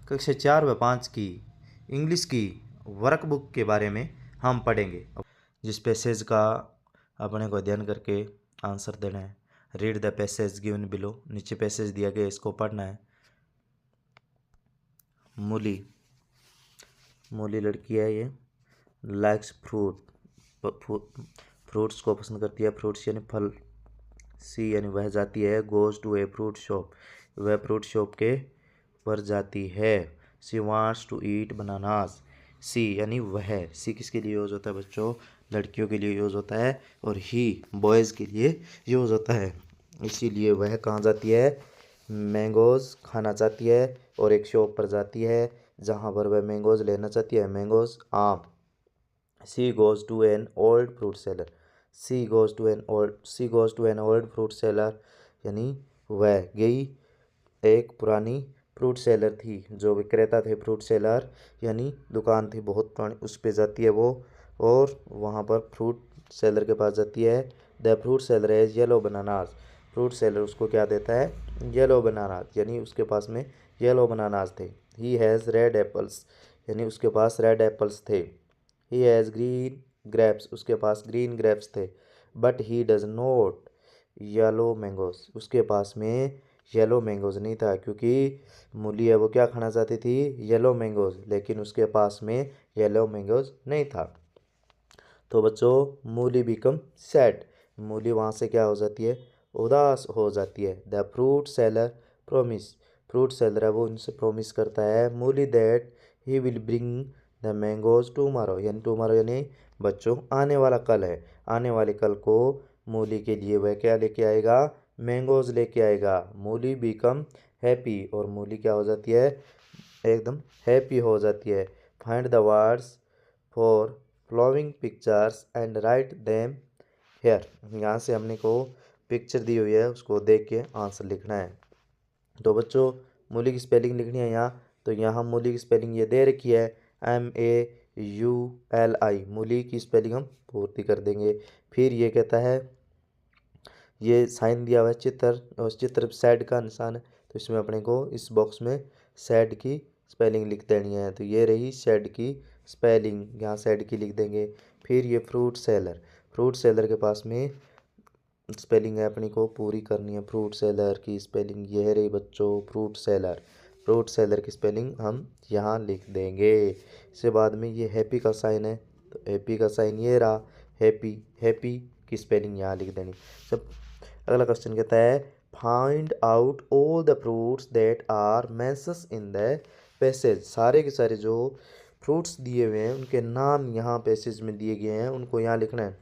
कक्षा 4 व 5 की इंग्लिश की वर्कबुक के बारे में हम पढ़ेंगे, जिस पैसेज का अपने को अध्ययन करके आंसर देना है। Read the passage given below, नीचे पैसेज दिया गया, इसको पढ़ना है। मूली लड़की है, ये लाइक्स फ्रूट्स को पसंद करती है। फ्रूट्स यानी फल। सी यानी वह जाती है। Goes to a fruit shop, वह फ्रूट शॉप के पर जाती है। She wants to eat bananas, she यानी वह। सी किसके लिए यूज होता है बच्चों? लड़कियों के लिए यूज होता है, और ही बॉयज़ के लिए यूज होता है। इसीलिए वह कहाँ जाती है? मैंगोज खाना चाहती है और एक शॉप पर जाती है जहाँ पर वह मैंगोज लेना चाहती है। मैंगोज आम। She goes to an old fruit seller, she goes to an old fruit seller यानी वह गई एक पुरानी फ्रूट सेलर थी, जो विक्रेता थे। फ्रूट सेलर यानी दुकान थी बहुत पुरानी, उस पे जाती है वो, और वहाँ पर फ्रूट सेलर के पास जाती है। The fruit seller has yellow bananas, fruit seller उसको क्या देता है? येलो बनानास, यानी उसके पास में येलो बनानास थे। ही हैज़ रेड एप्पल्स, यानी उसके पास रेड एप्पल्स थे। ही हैज़ ग्रीन ग्रेप्स, उसके पास ग्रीन ग्रेप्स थे। But he does not yellow mangoes, उसके पास में येलो मैंगोज नहीं था, क्योंकि मूली है वो क्या खाना चाहती थी? येलो मैंगोज, लेकिन उसके पास में येलो मैंगोज नहीं था। तो बच्चों मूली बिकम सैड, मूली वहाँ से क्या हो जाती है? उदास हो जाती है। The fruit seller promise, fruit seller है वो उनसे प्रोमिस करता है मूली that he will bring the mangoes tomorrow, यानी टुमारो यानी बच्चों आने वाला कल है। आने वाले कल को मूली के लिए वह क्या लेके आएगा? मैंगोज लेके आएगा। मूली बिकम हैप्पी, और मूली क्या हो जाती है? एकदम हैप्पी हो जाती है। Find the words for flowing pictures and write them here, यहाँ से हमने को पिक्चर दी हुई है, उसको देख के आंसर लिखना है। तो बच्चों मूली की स्पेलिंग लिखनी है यहाँ। तो यहाँ मूली की स्पेलिंग ये दे रखी है, MAULI, मूली की स्पेलिंग हम पूर्ति कर देंगे। फिर ये कहता है, ये साइन दिया हुआ है चित्र, और चित्र सैड का निशान है, तो इसमें अपने को इस बॉक्स में सैड की स्पेलिंग लिख देनी है। तो ये रही सैड की स्पेलिंग, यहाँ सैड की लिख देंगे। फिर ये फ्रूट सेलर के पास में स्पेलिंग है अपनी को पूरी करनी है। फ्रूट सेलर की स्पेलिंग ये है रही बच्चों, फ्रूट सेलर की स्पेलिंग हम यहाँ लिख देंगे। इसके बाद में ये हैप्पी का साइन है, तो हैप्पी का साइन ये रहा, हैप्पी की स्पेलिंग यहाँ लिख देनी। सब अगला क्वेश्चन कहता है, find out all the fruits that are mentions in the passage, सारे के सारे जो फ्रूट्स दिए हुए हैं उनके नाम यहाँ पैसेज में दिए गए हैं, उनको यहाँ लिखना है।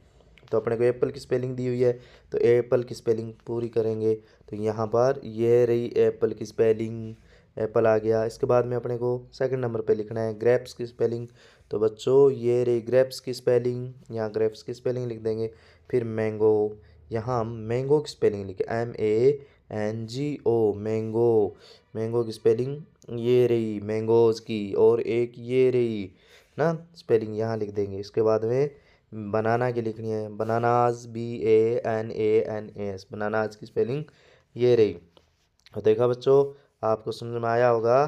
तो अपने को एप्पल की स्पेलिंग दी हुई है, तो एप्पल की स्पेलिंग पूरी करेंगे। तो यहाँ पर ये रही एप्पल की स्पेलिंग, एप्पल आ गया। इसके बाद में अपने को सेकंड नंबर पे लिखना है ग्रेप्स की स्पेलिंग। तो बच्चों ये रही ग्रेप्स की स्पेलिंग, यहाँ ग्रेप्स की स्पेलिंग लिख देंगे। फिर मैंगो, यहाँ हम मैंगो की स्पेलिंग लिखे MANGO, मैंगो की स्पेलिंग ये रही मैंगोज की, और एक ये रही ना स्पेलिंग यहाँ लिख देंगे। इसके बाद में बनाना की लिखनी है, बनानाज BANANAS, बनानाज की स्पेलिंग ये रही। तो देखा बच्चों, आपको समझ में आया होगा